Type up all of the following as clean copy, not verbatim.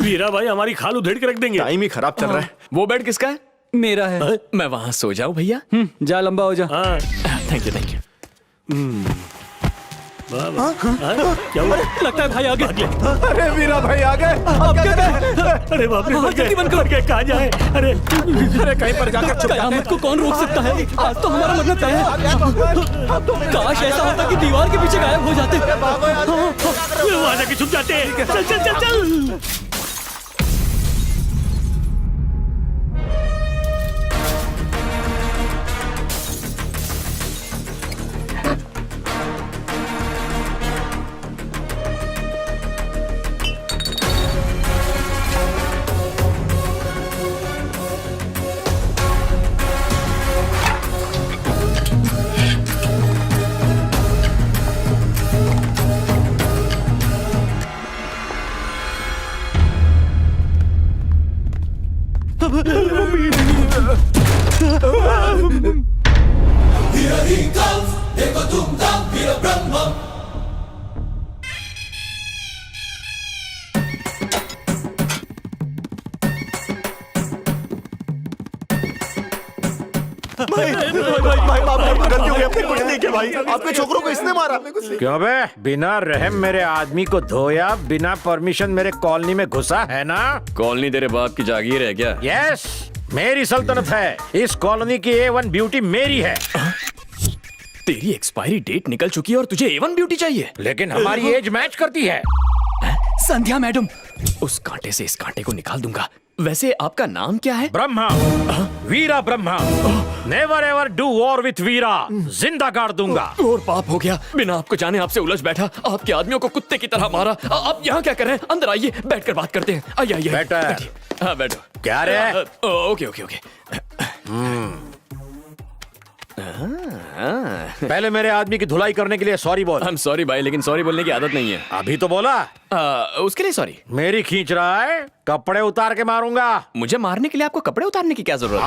वीरा भाई हमारी खाल उधेड़ के रख देंगे। टाइम ही खराब चल रहा है। वो बेड किसका है? मेरा है। मैं वहां सो जाऊं भैया? जा लंबा हो जा। हाँ थैंक यू थैंक यू। क्या हुआ? लगता है भाई आ गए। अरे वीरा भाई आ गए। अब क्या करें? अरे बाप रे, मर जल्दी बंद करो। गए, कहाँ जाए? अरे अरे कहीं पर जाकर छुप जाते कयामत को कौन रोक सकता है? आज तो हमारा मतलब तय है। काश ऐसा होता कि दीवार के पीछे गायब हो जाते। वहाँ जाके छुप जाते हैं। चल चल चल चल। भाई बाप रे, गलती हो गई, अपनी कुछ नहीं किया भाई। आपके छोकरों को इसने मारा। क्यों बे? बिना रहम मेरे आदमी को धोया, बिना परमिशन मेरे कॉलोनी में घुसा है ना? कॉलोनी तेरे बाप की जागीर है क्या? यस, मेरी सल्तनत है। इस कॉलोनी की A1 ब्यूटी मेरी है। तेरी एक्सपायरी डेट निकल चुकी है और तुझे A1 ब्यूटी चाहिए? लेकिन हमारी एज मैच करती है। संध्या मैडम, उस कांटे से इस कांटे को निकाल दूंगा। वैसे आपका नाम क्या है? Brahma, Veera Brahma. Never ever do war with Veera. जिंदा गाड़ दूंगा। और पाप हो गया, बिना आपको जाने आपसे उलझ बैठा, आपके आदमियों को कुत्ते की तरह मारा। आप यहाँ क्या कर रहे हैं? अंदर आइए, बैठकर बात करते हैं। आइए आइए बैठो। बैठिए। हाँ बैठो। क्या रे? Okay okay okay. पहले मेरे आदमी की धुलाई करने के लिए सॉरी बोल। आई एम सॉरी भाई, लेकिन सॉरी बोलने की आदत नहीं है। अभी तो बोला। उसके लिए सॉरी। मेरी खींच रहा है, कपड़े उतार के मारूंगा। मुझे मारने के लिए आपको कपड़े उतारने की क्या जरूरत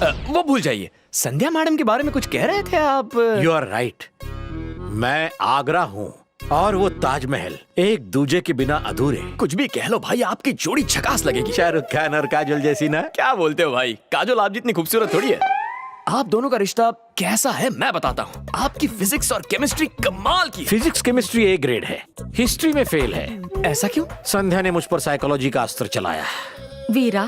है? वो भूल जाइए। संध्या मैडम के बारे में कुछ कह रहे थे आप। You are right. मैं आगरा हूँ और वो ताजमहल, एक दूजे के बिना अधूरे। कुछ भी कह लो भाई, आपकी जोड़ी झकास लगेगी। शाहरुख खान और काजोल जैसी ना? क्या बोलते हो भाई? काजोल आप जितनी खूबसूरत थोड़ी है। आप दोनों का रिश्ता कैसा है मैं बताता हूँ। आपकी फिजिक्स और केमिस्ट्री कमाल की है। फिजिक्स केमिस्ट्री A ग्रेड है, हिस्ट्री में फेल है। ऐसा क्यों? संध्या ने मुझ पर साइकोलॉजी का अस्त्र चलाया। वीरा,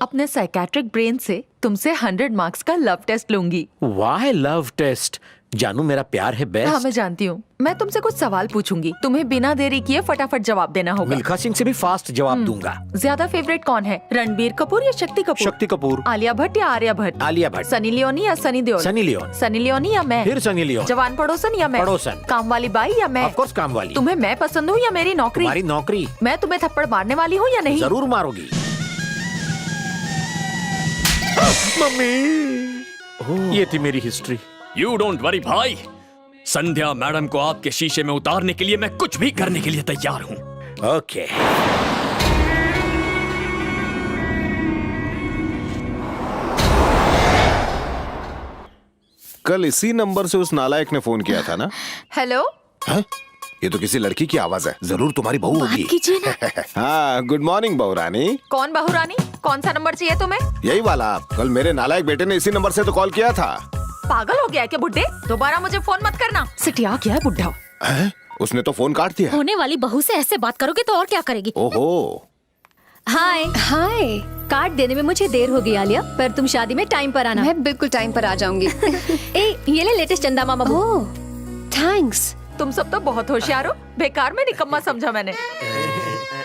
अपने साइकेट्रिक ब्रेन से तुमसे 100 मार्क्स का लव टेस्ट लूंगी। वाह लव टेस्ट? जानू मेरा प्यार है बेस्ट। हाँ मैं जानती हूँ। मैं तुमसे कुछ सवाल पूछूंगी, तुम्हें बिना देरी किए फटाफट जवाब देना होगा। मिल्खा सिंह से भी फास्ट जवाब दूंगा। ज्यादा फेवरेट कौन है, रणबीर कपूर या शक्ति कपूर? शक्ति कपूर। आलिया भट्ट या आर्या भट्ट? आलिया भट्ट। सनी लियोनी या Sunny Deol? Sunny Leone. Sunny Leone या मैं? फिर सनी लियोन। जवान पड़ोसन या मैं? पड़ोसन। काम वाली बाई या मैं? ऑफ कोर्स काम वाली। तुम्हें मैं पसंद हूँ या मेरी नौकरी? तुम्हारी नौकरी। मैं तुम्हें थप्पड़ मारने वाली हूँ या नहीं? जरूर मारोगी। मम्मी, ये थी मेरी हिस्ट्री। यू डोंट वरी भाई, संध्या मैडम को आपके शीशे में उतारने के लिए मैं कुछ भी करने के लिए तैयार हूँ। ओके। कल इसी नंबर से उस नालायक ने फोन किया था ना? हेलो। है? ये तो किसी लड़की की आवाज है, जरूर तुम्हारी बहू होगी। कीजिए ना। हाँ, गुड मॉर्निंग बहू रानी। कौन बहू रानी? कौन सा नंबर चाहिए तुम्हें? यही वाला। कल मेरे नालायक बेटे ने इसी नंबर से तो कॉल किया था। पागल हो गया है क्या बुड्ढे? दोबारा मुझे फोन मत करना। सिटिया क्या है बुड्ढा? है? उसने तो फोन काट दिया। होने वाली बहू से ऐसे बात करोगे तो और क्या करेगी? ओहो। हाय हाय, कार्ड देने में मुझे देर हो गई आलिया, पर तुम शादी में टाइम पर आना। मैं बिल्कुल टाइम पर आ जाऊंगी। ए, ये ले लेटेस्ट चंदा मामा। ओह, थैंक्स। तुम सब तो बहुत होशियार हो, बेकार में निकम्मा समझा मैंने।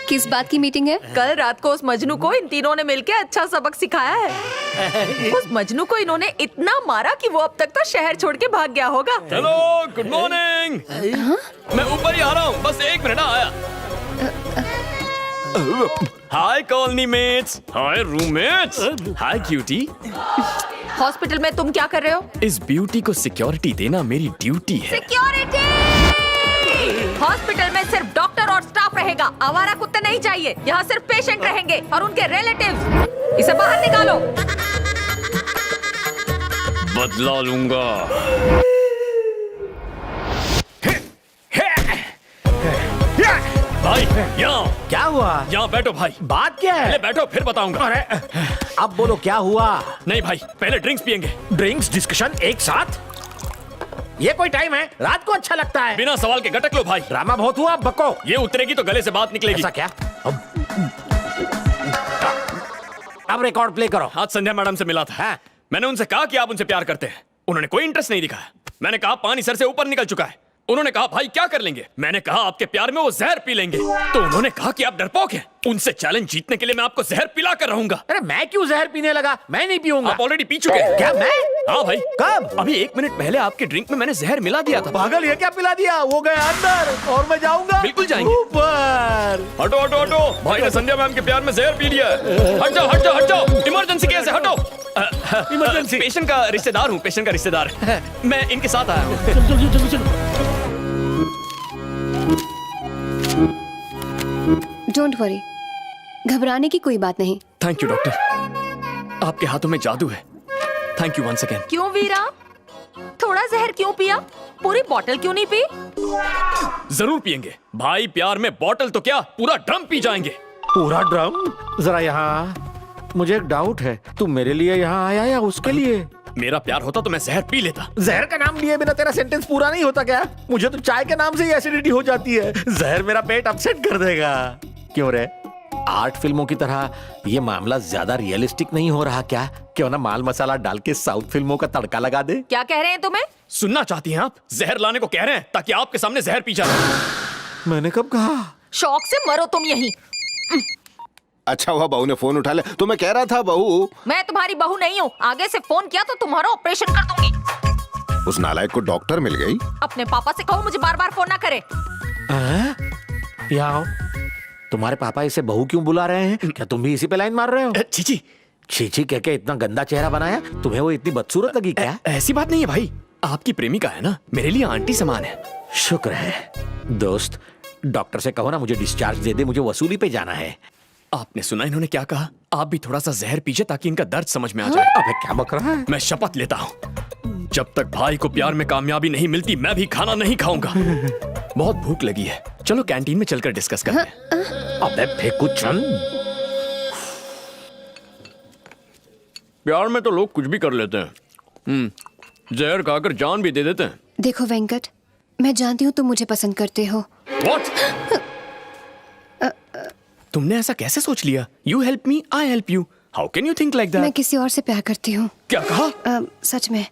किस बात की मीटिंग है? कल रात को उस मजनू को इन तीनों ने मिलके अच्छा सबक सिखाया है। उस मजनू को इन्होंने इतना मारा कि वो अब तक तो शहर छोड़ के भाग गया होगा। Hello, good morning. मैं ऊपर ही आ रहा हूँ, बस 1 मिनट आया। हाय कॉलोनी मेट्स, हाय रूममेट्स, हाय क्यूटी। हॉस्पिटल में तुम क्या कर रहे हो? इस ब्यूटी को सिक्योरिटी देना मेरी ड्यूटी है। सिक्योरिटी! हॉस्पिटल में सिर्फ डॉक्टर और स्टाफ रहेगा, आवारा कुत्ते नहीं चाहिए। यहाँ सिर्फ पेशेंट रहेंगे और उनके रिलेटिव्स। इसे बाहर निकालो। बदला लूंगा। भाई यहाँ क्या हुआ? यहाँ बैठो भाई। बात क्या पहले है? बैठो फिर बताऊंगा। अरे अब बोलो क्या हुआ? नहीं भाई, पहले ड्रिंक्स पियेंगे। ड्रिंक्स डिस्कशन एक साथ? ये कोई टाइम है? रात को अच्छा लगता है। बिना सवाल के गटक लो भाई। ड्रामा बहुत हुआ, बको। ये उतरेगी तो गले से बात निकलेगी। ऐसा क्या? अब रिकॉर्ड प्ले करो। आज संध्या मैडम से मिला था। हाँ। मैंने उनसे कहा कि आप उनसे प्यार करते हैं। उन्होंने कोई इंटरेस्ट नहीं दिखाया। मैंने कहा पानी सर से ऊपर निकल चुका है। उन्होंने कहा भाई क्या कर लेंगे। मैंने कहा आपके प्यार में वो जहर पी लेंगे। तो उन्होंने कहा कि आप डरपोक हैं। उनसे चैलेंज जीतने के लिए मैं आपको जहर पिला कर रहूंगा। अरे मैं क्यों जहर पीने लगा? मैं नहीं पीऊंगा। आप ऑलरेडी पी चुके हैं। क्या मैं? हाँ भाई। कब? अभी 1 मिनट पहले आपके ड्रिंक में मैंने जहर मिला दिया था। पागल, ये क्या पिला दिया? वो गया अंदर और मैं जाऊंगा। बिल्कुल जाएंगे। ऊपर। हटो हटो हटो, भाई ने संध्या मैम के प्यार में जहर पी लिया है। हट जाओ हट जाओ हट जाओ, इमरजेंसी केस है, हटो। इमरजेंसी। पेशेंट का रिश्तेदार हूँ, पेशेंट का रिश्तेदार। मैं इनके साथ आया हूँ। डोंट वरी, घबराने की कोई बात नहीं। थैंक यू डॉक्टर, आपके हाथों में जादू है। Thank you once again. क्यों वीरा, थोड़ा जहर क्यों पिया? पूरी बोतल क्यों नहीं पी? जरूर पियेंगे भाई, प्यार में बोतल तो क्या पूरा ड्रम पी जाएंगे। पूरा ड्रम? जरा यहाँ। मुझे एक डाउट है, तू मेरे लिए यहाँ आया या उसके लिए? मेरा प्यार होता तो मैं जहर पी लेता। जहर का नाम लिए बिना तेरा सेंटेंस पूरा नहीं होता क्या? मुझे तो चाय के नाम से ही एसिडिटी हो जाती है। जहर मेरा पेट अपसेट कर देगा। क्यों रे? आर्ट फिल्मों की तरह ये मामला ज्यादा रियलिस्टिक नहीं हो रहा क्या? क्यों ना माल मसाला डाल के साउथ फिल्मों का तड़का लगा दे? क्या कह रहे हैं तुम्हें? सुनना चाहती हैं आप? जहर लाने को कह रहे हैं ताकि आपके सामने जहर पी जाए। मैंने कब कहा? शौक से मरो तुम यहीं। अच्छा हुआ बहू ने फोन उठा लिया। तो मैं कह रहा था बहू, मैं तुम्हारी बहू नहीं हूँ। आगे से फोन किया तो तुम्हारा ऑपरेशन कर दूंगी। उस नालायक को डॉक्टर मिल गई। अपने पापा से कहो मुझे बार बार फोन ना करे। यहाँ आओ। तुम्हारे पापा इसे बहू क्यों बुला रहे हैं? क्या तुम भी इसी पे लाइन मार रहे हो? चीची चीची कह के इतना गंदा चेहरा बनाया? तुम्हें वो इतनी बदसूरत लगी क्या? ऐसी बात नहीं है भाई, आपकी प्रेमिका है ना, मेरे लिए आंटी समान है। शुक्र है। दोस्त, डॉक्टर से कहो ना मुझे डिस्चार्ज दे दे, मुझे वसूली पे जाना है। आपने सुना इन्होंने क्या कहा? आप भी थोड़ा सा जहर पीजिए ताकि इनका दर्द समझ में आ जाए। अबे क्या बक रहा है? मैं शपथ लेता हूँ, जब तक भाई को प्यार में कामयाबी नहीं मिलती मैं भी खाना नहीं खाऊंगा। बहुत भूख लगी है, चलो कैंटीन में चलकर डिस्कस करते हैं। अबे फेंकू चंद। प्यार में तो लोग कुछ भी कर लेते हैं। जहर खाकर जान भी दे देते हैं। देखो वेंकट, मैं जानती हूँ तुम मुझे पसंद करते हो। What? तुमने ऐसा कैसे सोच लिया? You help me, I help you. How can you think like that? मैं किसी और से प्यार करती हूँ। क्या कहा? सच में।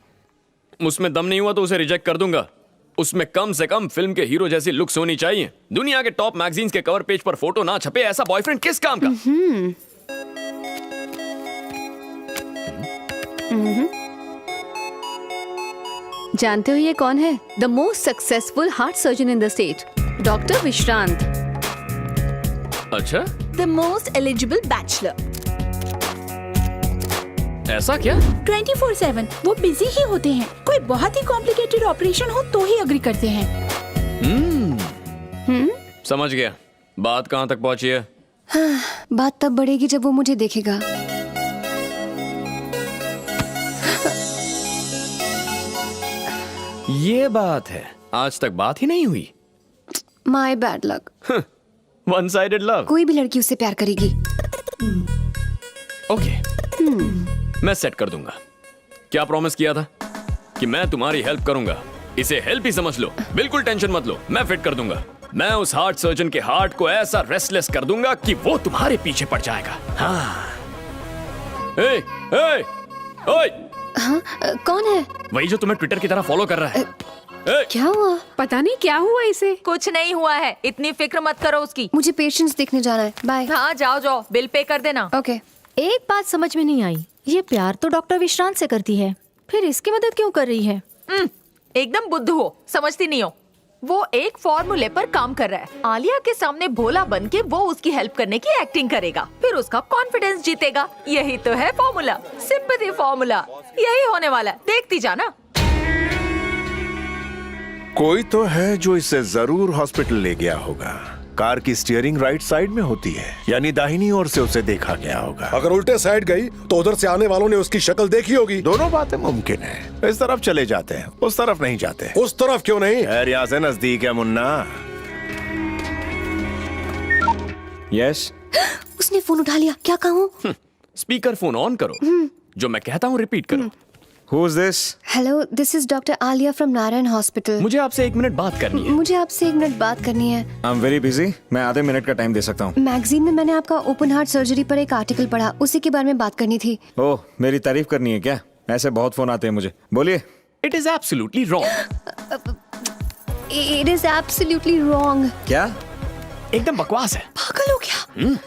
उसमें दम नहीं हुआ तो उसे रिजेक्ट कर दूंगा। उसमें कम से कम फिल्म के हीरो जैसी लुक्स होनी चाहिए। दुनिया के टॉप मैगजीन्स के कवर पेज पर फोटो ना छपे ऐसा बॉयफ्रेंड किस काम का? जानते हो ये कौन है? The most successful heart surgeon in the state, doctor Vishrant. अच्छा, द मोस्ट एलिजिबल बैचलर। ऐसा क्या? 24/7 वो बिजी ही होते हैं। कोई बहुत ही कॉम्प्लिकेटेड ऑपरेशन हो तो ही अग्री करते हैं। समझ गया। बात कहाँ तक पहुंची है? बात तब बढ़ेगी जब वो मुझे देखेगा। ये बात है, आज तक बात ही नहीं हुई। My bad luck. One sided love. कोई भी लड़की उससे प्यार करेगी। ओके, मैं सेट कर दूंगा। क्या प्रॉमिस किया था कि मैं तुम्हारी हेल्प करूंगा? इसे हेल्प ही समझ लो, बिल्कुल टेंशन मत लो, मैं फिट कर दूंगा। मैं उस हार्ट सर्जन के हार्ट को ऐसा रेस्टलेस कर दूंगा कि वो तुम्हारे पीछे पड़ जाएगा। हाँ। ए, ए, ओए, हाँ, कौन है? वही जो तुम्हें ट्विटर की तरह फॉलो कर रहा है। क्या हुआ? पता नहीं क्या हुआ इसे। कुछ नहीं हुआ है, इतनी फिक्र मत करो उसकी। मुझे पेशेंट्स देखने जाना है। बाय। हाँ जाओ जाओ, बिल पे कर देना। ओके। एक बात समझ में नहीं आई, ये प्यार तो डॉक्टर विश्रांत से करती है, फिर इसकी मदद क्यों कर रही है? एकदम बुद्धू हो, समझती नहीं हो। वो एक फॉर्मूले पर काम कर रहा है। आलिया के सामने भोला बन के वो उसकी हेल्प करने की एक्टिंग करेगा, फिर उसका कॉन्फिडेंस जीतेगा। यही तो है फॉर्मूला, सिंपैथी फॉर्मूला। यही होने वाला है, देखती जाना। कोई तो है जो इसे जरूर हॉस्पिटल ले गया होगा। कार की स्टीयरिंग राइट साइड में होती है, यानी दाहिनी ओर से उसे देखा गया होगा। अगर उल्टे साइड गई तो उधर से आने वालों ने उसकी शक्ल देखी होगी। दोनों बातें मुमकिन है। इस तरफ चले जाते हैं, उस तरफ नहीं जाते। उस तरफ क्यों नहीं? खैर यहाँ से नजदीक है मुन्ना। यस उसने फोन उठा लिया, क्या कहूँ? स्पीकर फोन ऑन करो, जो मैं कहता हूँ रिपीट करो। Who is this? Hello, this is doctor Alia from Narayan hospital. मुझे आपसे 1 मिनट बात करनी है। मुझे आपसे 1 मिनट बात करनी है। आई एम वेरी बिजी, मैं आधे मिनट का टाइम दे सकता हूँ। मैगजीन में मैंने आपका ओपन हार्ट सर्जरी पर एक आर्टिकल पढ़ा, उसी के बारे में बात करनी थी। ओह, मेरी तारीफ करनी है क्या? ऐसे बहुत फोन आते हैं मुझे, बोलिए। It is absolutely wrong. It is absolutely wrong. क्या? एकदम बकवास है। पागल हो गया?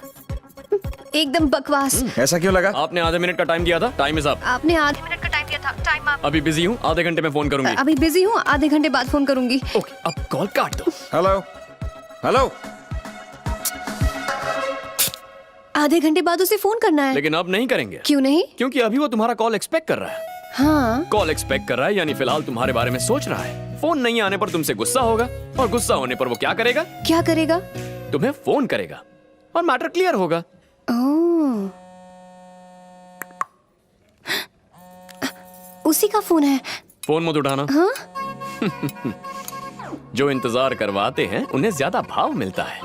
एकदम बकवास। ऐसा क्यों लगा? आपने आधे मिनट का टाइम दिया था, टाइम इज अप। आपने आधे मिनट का टाइम दिया था, टाइम अप। अभी बिजी हूँ, आधे घंटे में फोन करूंगी। अभी बिजी हूँ, आधे घंटे बाद फोन करूंगी। ओके, अब कॉल काट दो। Hello hello. आधे घंटे बाद उसे फोन करना है। लेकिन अब नहीं करेंगे। क्यों नहीं? क्योंकि अभी वो तुम्हारा कॉल एक्सपेक्ट कर रहा है। हाँ, कॉल एक्सपेक्ट कर रहा है, यानी फिलहाल तुम्हारे बारे में सोच रहा है। फोन नहीं आने पर तुमसे गुस्सा होगा, और गुस्सा होने पर वो क्या करेगा? क्या करेगा? तुम्हें फोन करेगा और मैटर क्लियर होगा। ओह, उसी का फोन है। फोन मत उठाना। हाँ? जो इंतजार करवाते हैं उन्हें ज्यादा भाव मिलता है।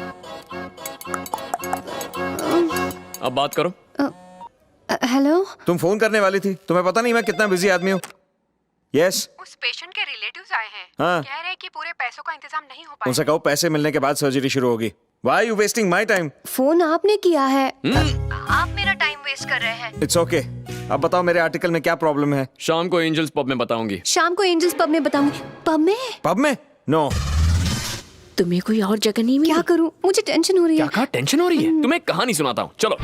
अब बात करो। हेलो। तुम फोन करने वाली थी, तुम्हें पता नहीं मैं कितना बिजी आदमी हूँ। यस। उस पेशेंट के रिलेटिव्स आए हैं। हाँ। कह रहे हैं कि पूरे पैसों का इंतजाम नहीं हो पाएगा। उनसे कहो पैसे मिलने के बाद सर्जरी शुरू होगी। Why are you wasting my time? Phone आपने किया है। आप मेरा टाइम वेस्ट कर रहे हैं। It's okay. अब बताओ मेरे आर्टिकल में क्या प्रॉब्लम है? शाम को एंजल्स पब में बताऊंगी। शाम को एंजल्स पब में बताऊंगी। पब में? पब में? नो। तुम्हें कोई और जगह नहीं मिली? क्या करूं? मुझे टेंशन हो रही है। क्या कहा? टेंशन हो रही है? तुम्हें एक कहानी सुनाता हूँ, चलो।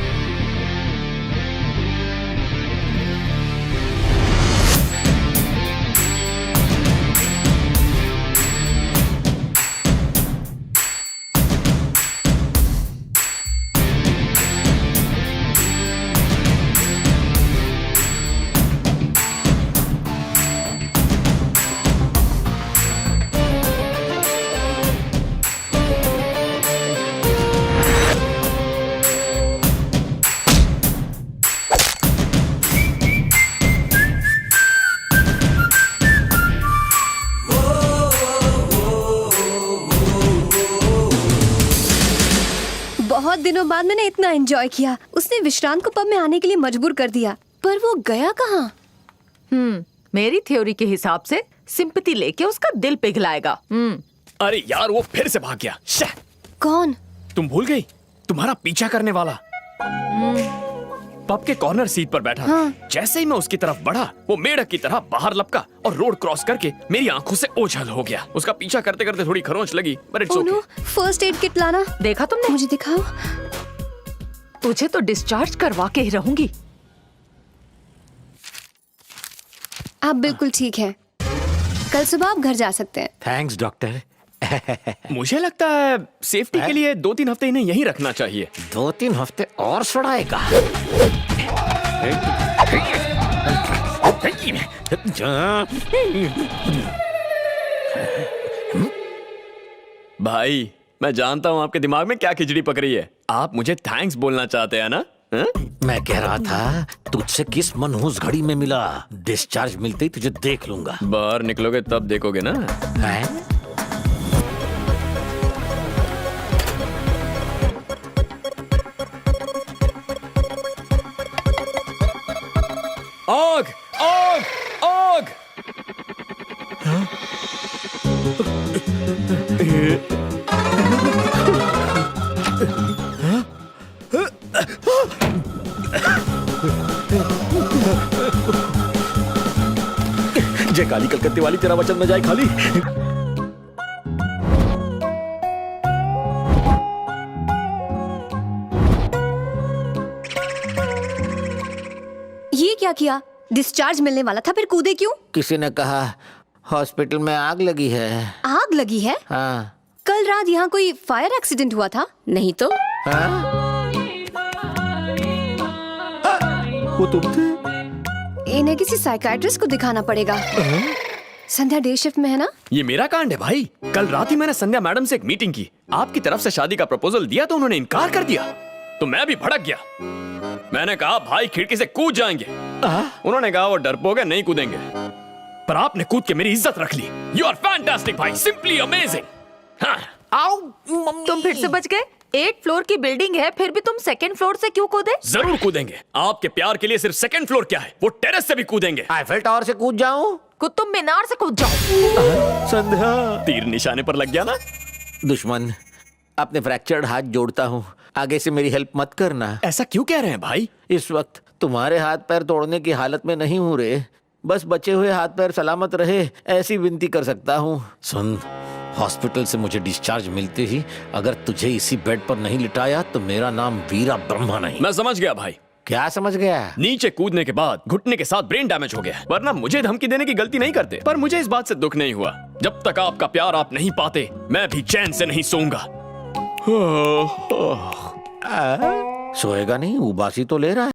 बहुत दिनों बाद मैंने इतना एंजॉय किया। उसने विश्रांत को पब में आने के लिए मजबूर कर दिया, पर वो गया कहाँ? मेरी थ्योरी के हिसाब से सिंपैथी लेके उसका दिल पिघलाएगा। अरे यार, वो फिर से भाग गया। कौन? तुम भूल गई? तुम्हारा पीछा करने वाला। पब के कॉर्नर सीट पर बैठा। हाँ। जैसे ही मैं उसकी तरफ बढ़ा, वो मेढक की तरह बाहर लपका और रोड क्रॉस करके मेरी आंखों से ओझल हो गया। उसका पीछा करते करते थोड़ी खरोंच लगी, but it's okay. First aid kit लाना। देखा तुमने? मुझे दिखाओ। तुझे तो डिस्चार्ज करवा के ही रहूंगी। आप बिल्कुल ठीक हैं। कल सुबह आप घर जा सकते हैं। Thanks doctor. मुझे लगता है सेफ्टी के लिए 2-3 हफ्ते इन्हें यहीं रखना चाहिए। 2-3 हफ्ते और सड़ाएगा। भाई, मैं जानता हूँ आपके दिमाग में क्या खिचड़ी पक रही है। आप मुझे थैंक्स बोलना चाहते हैं ना? मैं कह रहा था तुझसे किस मनहूस घड़ी में मिला। डिस्चार्ज मिलते ही तुझे देख लूंगा। बाहर निकलोगे तब देखोगे ना। है? आग! आग! आग! जय काली कलकत्ते वाली, तेरा वचन न जाए खाली। ये क्या किया? डिस्चार्ज मिलने वाला था, फिर कूदे क्यों? किसी ने कहा हॉस्पिटल में आग लगी है। आग लगी है? हाँ। कल रात यहाँ कोई फायर एक्सीडेंट हुआ था? नहीं तो। हाँ? वो तुम थे? इन्हें किसी साइकाइट्रिस्ट को दिखाना पड़ेगा। संध्या डे शिफ्ट में है ना? ये मेरा कांड है भाई। कल रात ही मैंने संध्या मैडम से एक मीटिंग की। आपकी तरफ से शादी का प्रपोजल दिया तो उन्होंने इनकार कर दिया, तो मैं भी भड़क गया। मैंने कहा भाई खिड़की से कूद जाएंगे। उन्होंने कहा वो डरपोक है, नहीं कूदेंगे। पर आपने कूद के मेरी इज्जत रख ली। यू आर फैंटास्टिक भाई, सिंपली अमेजिंग। तुम फिर से बच गए। 8 फ्लोर की बिल्डिंग है, फिर भी तुम सेकंड फ्लोर से क्यों कूदे? जरूर कूदेंगे। आपके प्यार के लिए सिर्फ सेकंड फ्लोर क्या है, वो टेरेस से भी कूदेंगे। आईफेल टावर से कूद जाऊं? कुतुब मीनार से कूद जाओ। संध्या, तीर निशाने पर लग गया ना। दुश्मन, अपने फ्रैक्चर्ड हाथ जोड़ता हूँ, आगे से मेरी हेल्प मत करना। ऐसा क्यों कह रहे हैं भाई? इस वक्त तुम्हारे हाथ पैर तोड़ने की हालत में नहीं हूँ रे, बस बचे हुए हाथ पैर सलामत रहे ऐसी विनती कर सकता हूँ। सुन, हॉस्पिटल से मुझे डिस्चार्ज मिलते ही अगर तुझे इसी बेड पर नहीं लिटाया तो मेरा नाम वीरा ब्रह्मा नहीं। मैं समझ गया भाई। क्या समझ गया? नीचे कूदने के बाद घुटने के साथ ब्रेन डैमेज हो गया, वरना मुझे धमकी देने की गलती नहीं करते। पर मुझे इस बात से दुख नहीं हुआ, जब तक आपका प्यार आप नहीं पाते मैं भी चैन से नहीं सोऊंगा। सोएगा नहीं, उबासी तो ले रहा है।